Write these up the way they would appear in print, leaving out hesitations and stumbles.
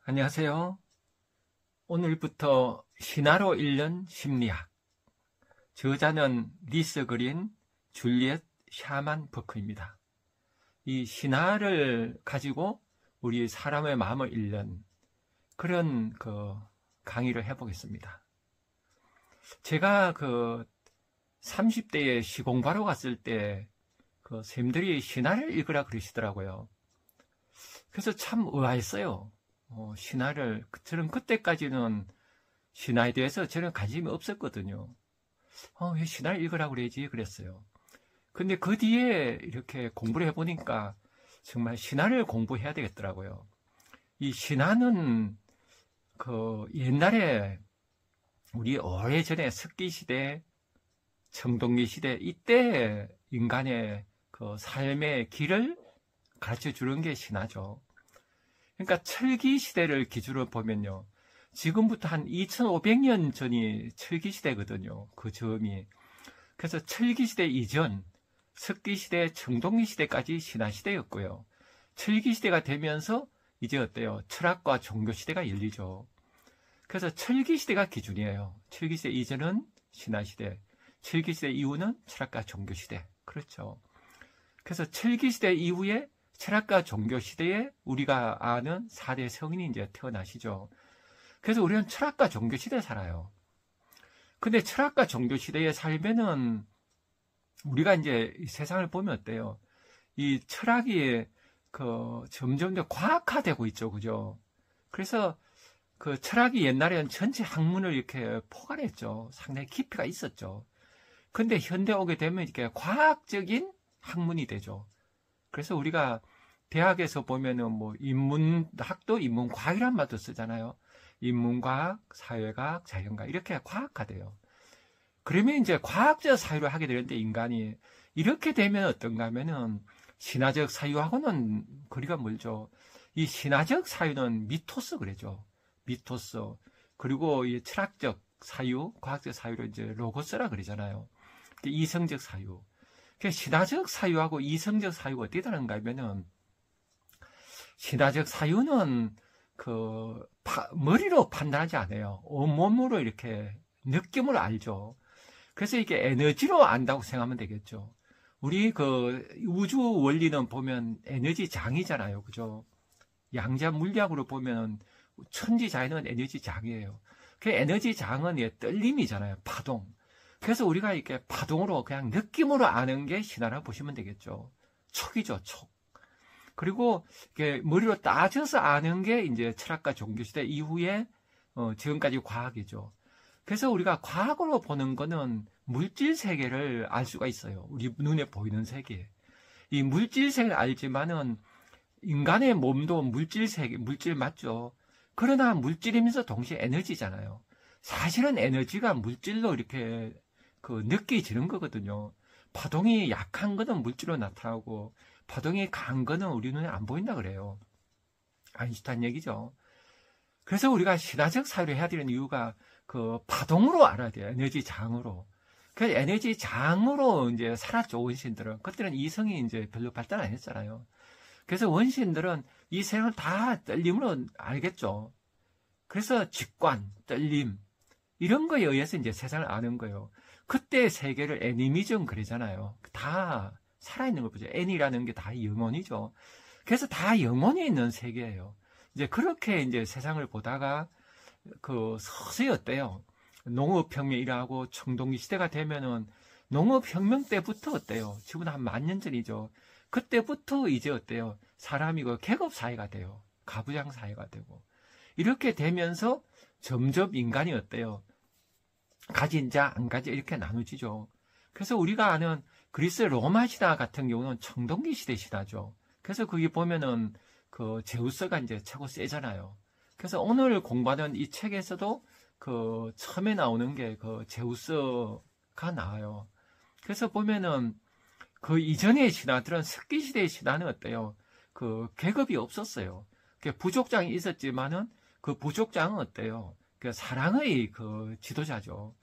안녕하세요. 오늘부터 신화로 읽는 심리학. 저자는 리스 그린, 줄리엣 샤만 버크입니다. 이 신화를 가지고 우리 사람의 마음을 읽는 그런 강의를 해보겠습니다. 제가 30대에 시공부하러 갔을 때 쌤들이 신화를 읽으라 그러시더라고요. 그래서 참 의아했어요. 신화를, 저는 그때까지는 신화에 대해서 저는 관심이 없었거든요. 왜 신화를 읽으라고 그러지? 그랬어요. 근데 그 뒤에 이렇게 공부를 해보니까 정말 신화를 공부해야 되겠더라고요. 이 신화는 옛날에 우리 오래전에 석기시대, 청동기시대, 이때 인간의 삶의 길을 가르쳐 주는 게 신화죠. 그러니까 철기시대를 기준으로 보면요. 지금부터 한 2500년 전이 철기시대거든요. 그 점이. 그래서 철기시대 이전, 석기시대, 청동기시대까지 신화시대였고요. 철기시대가 되면서 이제 어때요? 철학과 종교시대가 열리죠. 그래서 철기시대가 기준이에요. 철기시대 이전은 신화시대, 철기시대 이후는 철학과 종교시대. 그렇죠. 그래서 철기시대 이후에 철학과 종교시대에 우리가 아는 4대 성인이 이제 태어나시죠. 그래서 우리는 철학과 종교시대에 살아요. 근데 철학과 종교시대에 살면은 우리가 이제 이 세상을 보면 어때요? 이 철학이 점점 더 과학화되고 있죠. 그죠? 그래서 철학이 옛날에는 전체 학문을 이렇게 포괄했죠. 상당히 깊이가 있었죠. 근데 현대 오게 되면 이렇게 과학적인 학문이 되죠. 그래서 우리가 대학에서 보면은 인문학도 인문과학이란 말도 쓰잖아요. 인문과학, 사회과학, 자연과학 이렇게 과학화돼요. 그러면 이제 과학적 사유를 하게 되는데 인간이 이렇게 되면 어떤가 하면은 신화적 사유하고는 거리가 멀죠. 이 신화적 사유는 미토스 그러죠. 미토스. 그리고 이 철학적 사유, 과학적 사유를 이제 로고스라 그러잖아요. 이성적 사유. 신화적 사유하고 이성적 사유가 어떻게 다른가 하면은 신화적 사유는 머리로 판단하지 않아요. 온몸으로 이렇게 느낌으로 알죠. 그래서 이게 에너지로 안다고 생각하면 되겠죠. 우리 우주 원리는 보면 에너지 장이잖아요. 그죠? 양자 물리학으로 보면 천지자연은 에너지 장이에요. 그 에너지 장은 떨림이잖아요. 파동. 그래서 우리가 이렇게 파동으로 그냥 느낌으로 아는 게 신화라고 보시면 되겠죠. 촉이죠, 촉. 그리고 이렇게 머리로 따져서 아는 게 이제 철학과 종교시대 이후에 지금까지 과학이죠. 그래서 우리가 과학으로 보는 거는 물질 세계를 알 수가 있어요. 우리 눈에 보이는 세계. 이 물질 세계를 알지만은 인간의 몸도 물질 세계, 물질 맞죠. 그러나 물질이면서 동시에 에너지잖아요. 사실은 에너지가 물질로 이렇게 느껴지는 거거든요. 파동이 약한 거는 물질로 나타나고 파동이 강한 거는 우리 눈에 안 보인다 그래요. 아인슈타인 얘기죠. 그래서 우리가 신화적 사유를 해야 되는 이유가 파동으로 알아야 돼요. 에너지 장으로. 그 에너지 장으로 이제 살았죠, 원시인들은. 그때는 이성이 이제 별로 발달 안 했잖아요. 그래서 원시인들은 이 세상을 다 떨림으로 알겠죠. 그래서 직관, 떨림, 이런 거에 의해서 이제 세상을 아는 거예요. 그때 세계를 애니미즘 그러잖아요. 다 살아있는 걸 보죠. 애니라는 게 다 영혼이죠. 그래서 다 영혼이 있는 세계예요. 이제 그렇게 이제 세상을 보다가 서서히 어때요? 농업혁명 일어나고 청동기 시대가 되면은 농업혁명 때부터 어때요? 지금은 한 10,000년 전이죠. 그때부터 이제 어때요? 사람이 계급사회가 돼요. 가부장 사회가 되고. 이렇게 되면서 점점 인간이 어때요? 가진 자, 안 가진 자 이렇게 나누지죠. 그래서 우리가 아는 그리스 로마 신화 같은 경우는 청동기 시대 신화죠. 그래서 거기 보면은 제우스가 이제 최고 세잖아요. 그래서 오늘 공부하는 이 책에서도 처음에 나오는 게 제우스가 나와요. 그래서 보면은 이전의 신화들은 석기 시대의 신화는 어때요? 계급이 없었어요. 부족장이 있었지만은 그 부족장은 어때요? 사랑의 지도자죠.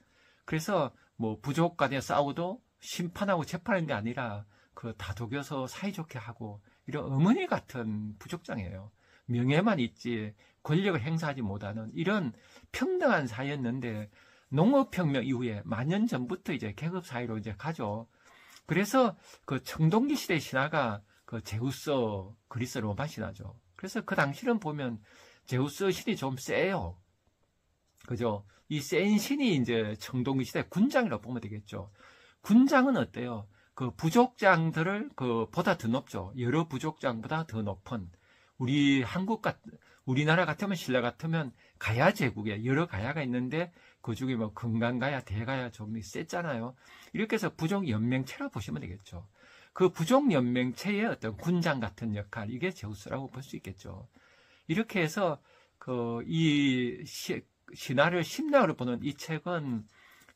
그래서 부족 간에 싸우도 심판하고 재판하는 게 아니라 다독여서 사이좋게 하고 이런 어머니 같은 부족장이에요. 명예만 있지 권력을 행사하지 못하는 이런 평등한 사회였는데 농업혁명 이후에 만년 전부터 이제 계급 사회로 이제 가죠. 그래서 그 청동기 시대 신화가 그 제우스 그리스 로마 신화죠. 그래서 그 당시는 보면 제우스 신이 좀 세요. 그죠? 이 센 신이 이제 청동기 시대 군장이라고 보면 되겠죠. 군장은 어때요? 그 부족장들을 그 보다 더 높죠. 여러 부족장보다 더 높은 우리나라 같으면 신라 같으면 가야 제국에 여러 가야가 있는데 그 중에 뭐 금강가야, 대가야 좀 셌잖아요. 이렇게 해서 부족 연맹체라고 보시면 되겠죠. 그 부족 연맹체의 어떤 군장 같은 역할, 이게 제우스라고 볼 수 있겠죠. 이렇게 해서 이 신화를 심리학으로 보는 이 책은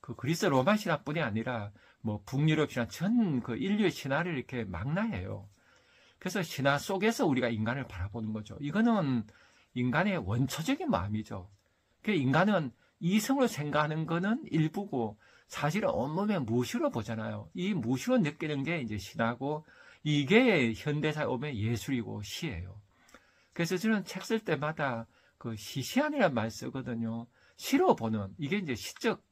그 그리스 로마 신화뿐이 아니라 뭐 북유럽 신화 전 그 인류의 신화를 이렇게 망라해요. 그래서 신화 속에서 우리가 인간을 바라보는 거죠. 이거는 인간의 원초적인 마음이죠. 그 인간은 이성으로 생각하는 거는 일부고 사실은 온몸에 무시로 보잖아요. 이 무시로 느끼는 게 이제 신화고 이게 현대사에 오면 예술이고 시예요. 그래서 저는 책 쓸 때마다 그 시시한이라는 말 쓰거든요. 시로 보는 이게 이제 시적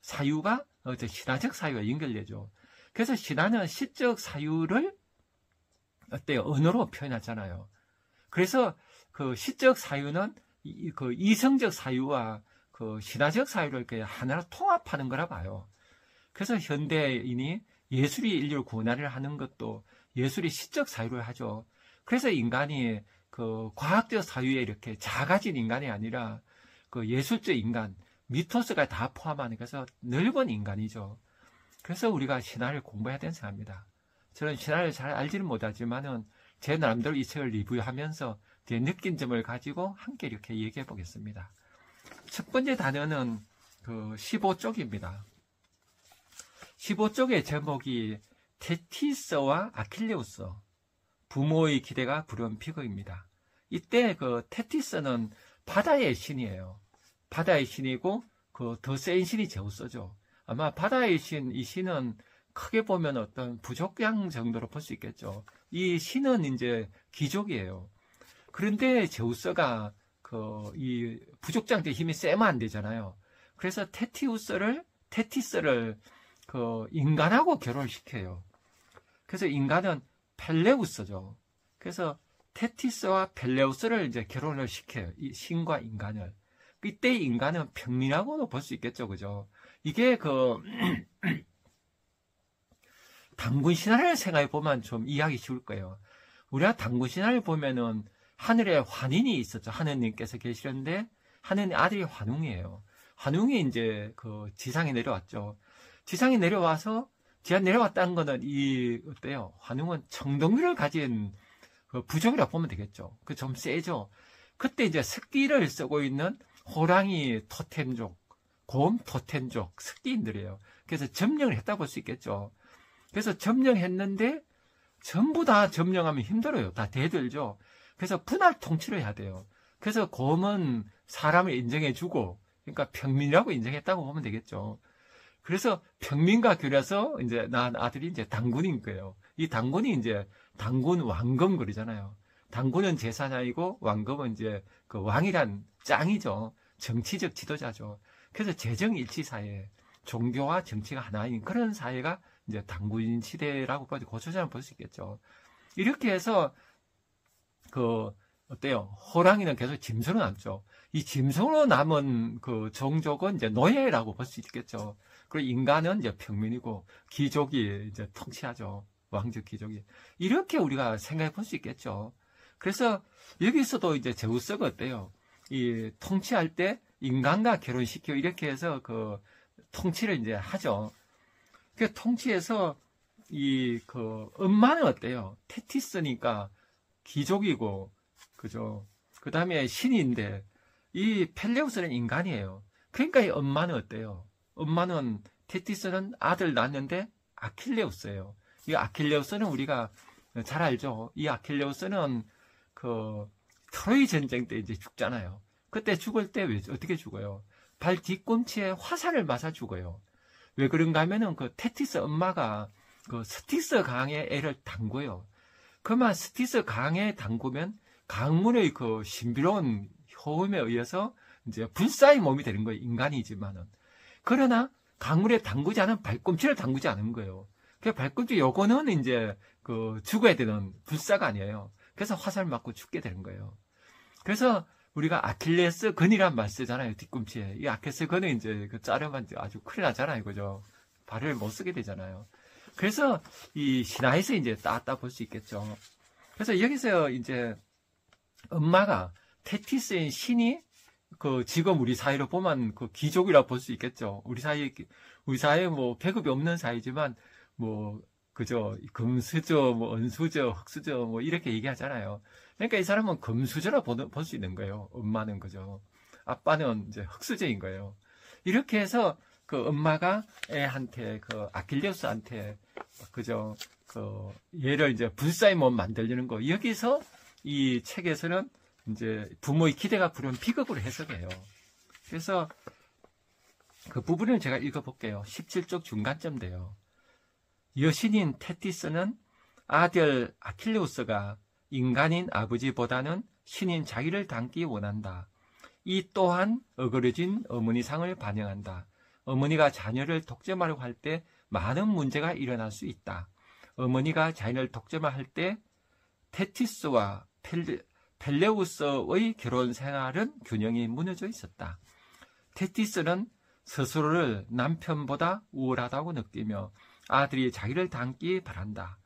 사유가 신화적 사유가 연결되죠. 그래서 신화는 시적 사유를 어때요? 언어로 표현하잖아요. 그래서 그 시적 사유는 그 이성적 사유와 그 신화적 사유를 이렇게 하나로 통합하는 거라 봐요. 그래서 현대인이 예술이 인류를 구원하려 하는 것도 예술이 시적 사유를 하죠. 그래서 인간이 그 과학적 사유에 이렇게 작아진 인간이 아니라 그 예술적 인간, 미토스가 다 포함하는 그래서 넓은 인간이죠. 그래서 우리가 신화를 공부해야 된다고 생각합니다. 저는 신화를 잘 알지는 못하지만은 제 나름대로 이 책을 리뷰하면서 제 느낀 점을 가지고 함께 이렇게 얘기해 보겠습니다. 첫 번째 단어는 그 15쪽입니다. 15쪽의 제목이 테티스와 아킬레우스, 부모의 기대가 부러운 피그입니다. 이때 그 테티스는 바다의 신이에요. 바다의 신이고 그 더 센 신이 제우스죠. 아마 바다의 신, 이 신은 크게 보면 어떤 부족양 정도로 볼 수 있겠죠. 이 신은 이제 귀족이에요. 그런데 제우스가 이 부족장들 힘이 세면 안 되잖아요. 그래서 테티스를 그 인간하고 결혼시켜요. 그래서 인간은 펠레우스죠. 그래서 테티스와 펠레우스를 이제 결혼을 시켜요. 이 신과 인간을. 이때 인간은 평민하고도 볼 수 있겠죠. 그죠? 이게 단군 신화를 생각해 보면 좀 이해하기 쉬울 거예요. 우리가 단군 신화를 보면은 하늘에 환인이 있었죠. 하느님께서 계시는데 하느님 아들이 환웅이에요. 환웅이 이제 그 지상에 내려왔죠. 지상에 내려와서 지하 내려왔다는 거는 어때요? 환웅은 청동기를 가진 그 부족이라고 보면 되겠죠. 그 좀 세죠. 그때 이제 석기를 쓰고 있는 호랑이 토템족, 곰 토템족 석기인들이에요. 그래서 점령을 했다고 볼 수 있겠죠. 그래서 점령했는데 전부 다 점령하면 힘들어요. 다 대들죠. 그래서 분할 통치를 해야 돼요. 그래서 곰은 사람을 인정해주고, 그러니까 평민이라고 인정했다고 보면 되겠죠. 그래서 평민과 결해서 이제 낳은 아들이 이제 단군인 거예요. 이 단군이 이제 단군 왕검 그러잖아요. 단군은 제사장이고 왕검은 이제 그 왕이란 짱이죠. 정치적 지도자죠. 그래서 재정일치 사회, 종교와 정치가 하나인 그런 사회가 이제 단군 시대라고 봐도 고초자는 볼 수 있겠죠. 이렇게 해서 어때요? 호랑이는 계속 짐승으로 남죠. 이 짐승으로 남은 그 종족은 이제 노예라고 볼 수 있겠죠. 그리고 인간은 이제 평민이고 귀족이 이제 통치하죠. 왕족 귀족이. 이렇게 우리가 생각해 볼 수 있겠죠. 그래서 여기서도 이제 제우스가 어때요? 이 통치할 때 인간과 결혼시키고 이렇게 해서 그 통치를 이제 하죠. 그 통치해서 엄마는 어때요? 테티스니까 귀족이고, 그죠? 그 다음에 신인데, 이 펠레우스는 인간이에요. 그러니까 이 엄마는 어때요? 엄마는, 테티스는 아들 낳았는데 아킬레우스예요. 이 아킬레우스는 우리가 잘 알죠? 이 아킬레우스는 트로이 전쟁 때 이제 죽잖아요. 그때 죽을 때 어떻게 죽어요? 발 뒤꿈치에 화살을 맞아 죽어요. 왜 그런가 하면은 테티스 엄마가 스티스 강에 애를 담궈요. 그러면 스티스 강에 담그면 강물의 그 신비로운 효험에 의해서 이제 불사의 몸이 되는 거예요. 인간이지만은. 그러나 강물에 담그지 않은 발꿈치를 담그지 않은 거예요. 그 발꿈치 요거는 이제 그 죽어야 되는 불사가 아니에요. 그래서 화살 맞고 죽게 되는 거예요. 그래서 우리가 아킬레스 건이란 말 쓰잖아요. 뒤꿈치에. 이 아킬레스 건은 이제 그 자르면 아주 큰일 나잖아요. 그죠? 발을 못 쓰게 되잖아요. 그래서 이 신화에서 이제 따 볼 수 있겠죠. 그래서 여기서 이제 엄마가 테티스인 신이 그 지금 우리 사회로 보면 그 귀족이라고 볼 수 있겠죠. 우리 사회에 뭐 계급이 없는 사회지만 뭐 그죠, 금수저, 뭐 은수저, 흑수저 뭐 이렇게 얘기하잖아요. 그러니까 이 사람은 금수저라 볼 수 있는 거예요. 엄마는 그죠. 아빠는 이제 흑수저인 거예요. 이렇게 해서 그 엄마가 애한테 그 아킬레우스한테 그죠, 그 얘를 이제 불사의 몸 만들려는 거. 여기서 이 책에서는 이제 부모의 기대가 부른 비극으로 해석해요. 그래서 그 부분을 제가 읽어볼게요. 17쪽 중간점 돼요. 여신인 테티스는 아들 아킬레우스가 인간인 아버지보다는 신인 자기를 닮기 원한다. 이 또한 어그러진 어머니상을 반영한다. 어머니가 자녀를 독점하려고 할 때 많은 문제가 일어날 수 있다. 어머니가 자녀를 독점할 때 테티스와 펠레우스의 결혼 생활은 균형이 무너져 있었다. 테티스는 스스로를 남편보다 우월하다고 느끼며 아들이 자기를 닮기 바란다.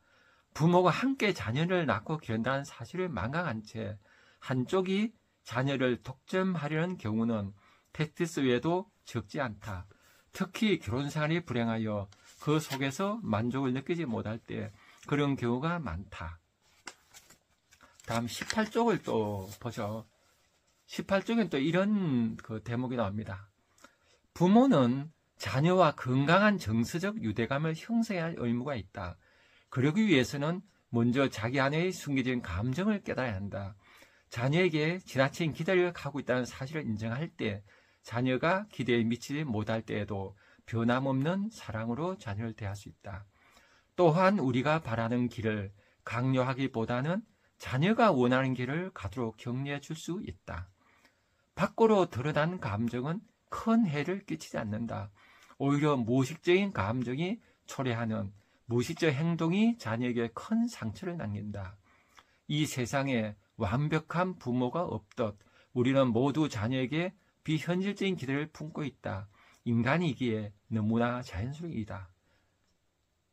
부모가 함께 자녀를 낳고 기른다는 사실을 망각한 채 한쪽이 자녀를 독점하려는 경우는 테티스 외에도 적지 않다. 특히 결혼 생활이 불행하여 그 속에서 만족을 느끼지 못할 때 그런 경우가 많다. 다음 18쪽을 또 보죠. 18쪽엔 또 이런 그 대목이 나옵니다. 부모는 자녀와 건강한 정서적 유대감을 형성해야 할 의무가 있다. 그러기 위해서는 먼저 자기 안의 숨겨진 감정을 깨달아야 한다. 자녀에게 지나친 기대를 갖고 있다는 사실을 인정할 때 자녀가 기대에 미치지 못할 때에도 변함없는 사랑으로 자녀를 대할 수 있다. 또한 우리가 바라는 길을 강요하기보다는 자녀가 원하는 길을 가도록 격려해 줄 수 있다. 밖으로 드러난 감정은 큰 해를 끼치지 않는다. 오히려 무의식적인 감정이 초래하는 무의식적 행동이 자녀에게 큰 상처를 남긴다. 이 세상에 완벽한 부모가 없듯 우리는 모두 자녀에게 비현실적인 기대를 품고 있다. 인간이기에 너무나 자연스러이다.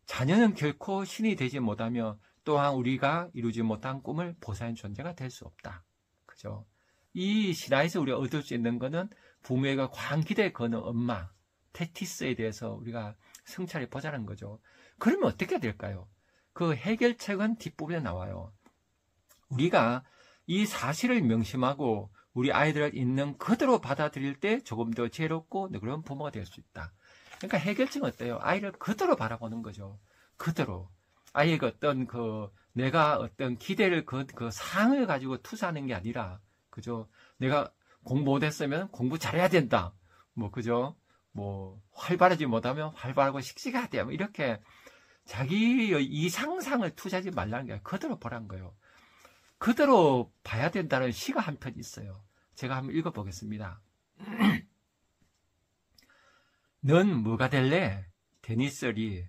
자녀는 결코 신이 되지 못하며 또한 우리가 이루지 못한 꿈을 보상하는 존재가 될 수 없다. 그죠? 이 신화에서 우리가 얻을 수 있는 것은 부모에게 과한 기대에 거는 엄마, 테티스에 대해서 우리가 성찰해 보자는 거죠. 그러면 어떻게 될까요? 그 해결책은 뒷부분에 나와요. 우리가 이 사실을 명심하고 우리 아이들을 있는 그대로 받아들일 때 조금 더 지혜롭고 그런 부모가 될 수 있다. 그러니까 해결책은 어때요? 아이를 그대로 바라보는 거죠. 그대로. 아이가 내가 어떤 기대를 그 상을 가지고 투사하는 게 아니라, 그죠? 내가 공부 못했으면 공부 잘해야 된다. 그죠? 활발하지 못하면 활발하고 씩씩해야 돼. 이렇게 자기의 이상상을 투자하지 말라는 게 그대로 보라는 거예요. 그대로 봐야 된다는 시가 한 편 있어요. 제가 한번 읽어보겠습니다. 넌 뭐가 될래? 데니스리.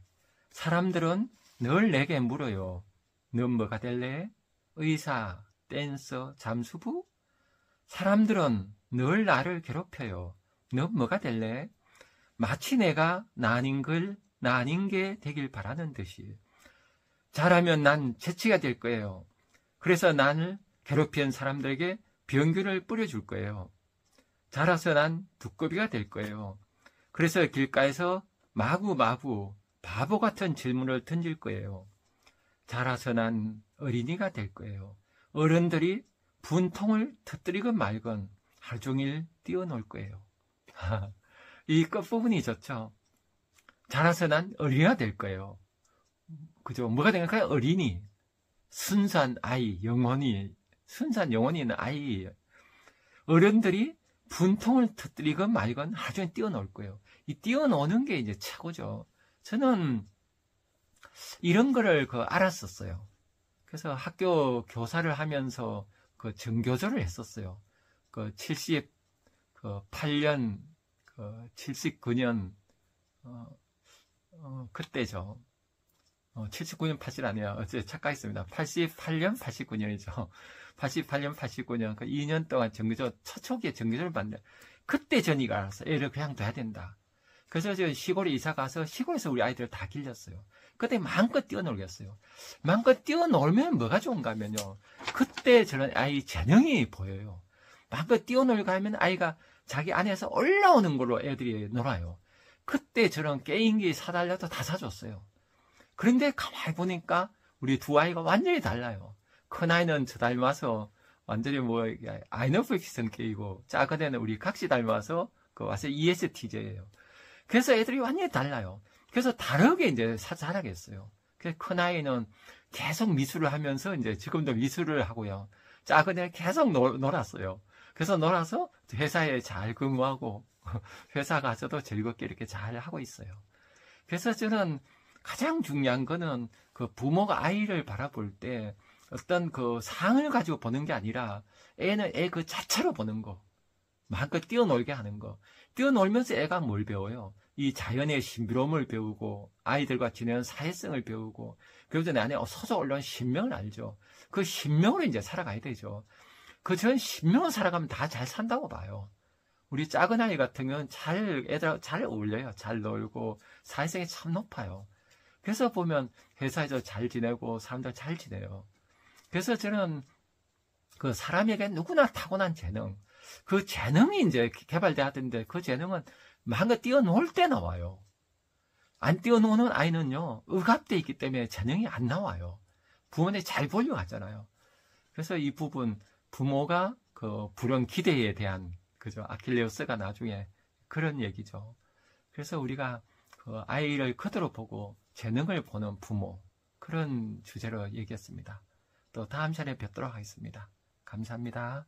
사람들은 늘 내게 물어요. 넌 뭐가 될래? 의사, 댄서, 잠수부? 사람들은 늘 나를 괴롭혀요. 넌 뭐가 될래? 마치 내가 나 아닌 게 되길 바라는 듯이. 잘하면 난 재치가 될 거예요. 그래서 나를 괴롭히는 사람들에게 병균을 뿌려줄 거예요. 자라서 난 두꺼비가 될 거예요. 그래서 길가에서 마구마구 바보 같은 질문을 던질 거예요. 자라서 난 어린이가 될 거예요. 어른들이 분통을 터뜨리건 말건 하루 종일 뛰어놀 거예요. 이 끝부분이 좋죠. 자라서 난 어린이가 될 거예요. 그죠? 뭐가 될까요? 어린이. 순수한 아이, 순수한 영혼이 있는 아이. 어른들이 분통을 터뜨리건 말건 하루 종일 뛰어놀 거예요. 이 뛰어노는 게 이제 최고죠. 저는 이런 거를 알았었어요. 그래서 학교 교사를 하면서 그 정교조를 했었어요. 그 78년, 그 79년, 그때죠. 79년 80 아니야. 어째 착각했습니다. 88년 89년이죠. 88년 89년 그 2년 동안 정교조 초기에 정교조를 받는데 그때 전이가 알았어. 애를 그냥 둬야 된다. 그래서 저 시골에 이사 가서 시골에서 우리 아이들을 다 길렀어요. 그때 마음껏 뛰어놀겠어요. 마음껏 뛰어놀면 뭐가 좋은가 하면요. 그때 저는 아이 재능이 보여요. 마음껏 뛰어놀고 하면 아이가 자기 안에서 올라오는 걸로 애들이 놀아요. 그때 저런 게임기 사달라도 다 사줬어요. 그런데 가만히 보니까 우리 두 아이가 완전히 달라요. 큰 아이는 저 닮아서 완전히 뭐 아이너프엑스 성격이고 작은 애는 우리 각시 닮아서 그 와서 ESTJ예요. 그래서 애들이 완전히 달라요. 그래서 다르게 이제 자라겠어요. 그래서 큰 아이는 계속 미술을 하면서 이제 지금도 미술을 하고요. 작은 애는 계속 놀았어요. 그래서 놀아서 회사에 잘 근무하고 회사 가서도 즐겁게 이렇게 잘 하고 있어요. 그래서 저는 가장 중요한 거는 그 부모가 아이를 바라볼 때 어떤 그 상을 가지고 보는 게 아니라 애는 애 그 자체로 보는 거. 마음껏 뛰어놀게 하는 거. 뛰어놀면서 애가 뭘 배워요? 이 자연의 신비로움을 배우고 아이들과 지내는 사회성을 배우고 그리고 내 안에 솟아 올라온 신명을 알죠. 그 신명으로 이제 살아가야 되죠. 그 전 신명을 살아가면 다 잘 산다고 봐요. 우리 작은 아이 같은 경우는 애들하고 잘 어울려요. 잘 놀고 사회성이 참 높아요. 그래서 보면 회사에서 잘 지내고 사람들 잘 지내요. 그래서 저는 그 사람에게 누구나 타고난 재능, 그 재능이 이제 개발돼야 하던데 그 재능은 마음껏 뛰어놀 때 나와요. 안 뛰어노는 아이는요, 억압돼 있기 때문에 재능이 안 나와요. 부모님이 잘 보려고 하잖아요. 그래서 이 부분, 부모가 그 불행 기대에 대한, 그죠? 아킬레우스가 나중에 그런 얘기죠. 그래서 우리가 그 아이를 그대로 보고 재능을 보는 부모, 그런 주제로 얘기했습니다. 또 다음 시간에 뵙도록 하겠습니다. 감사합니다.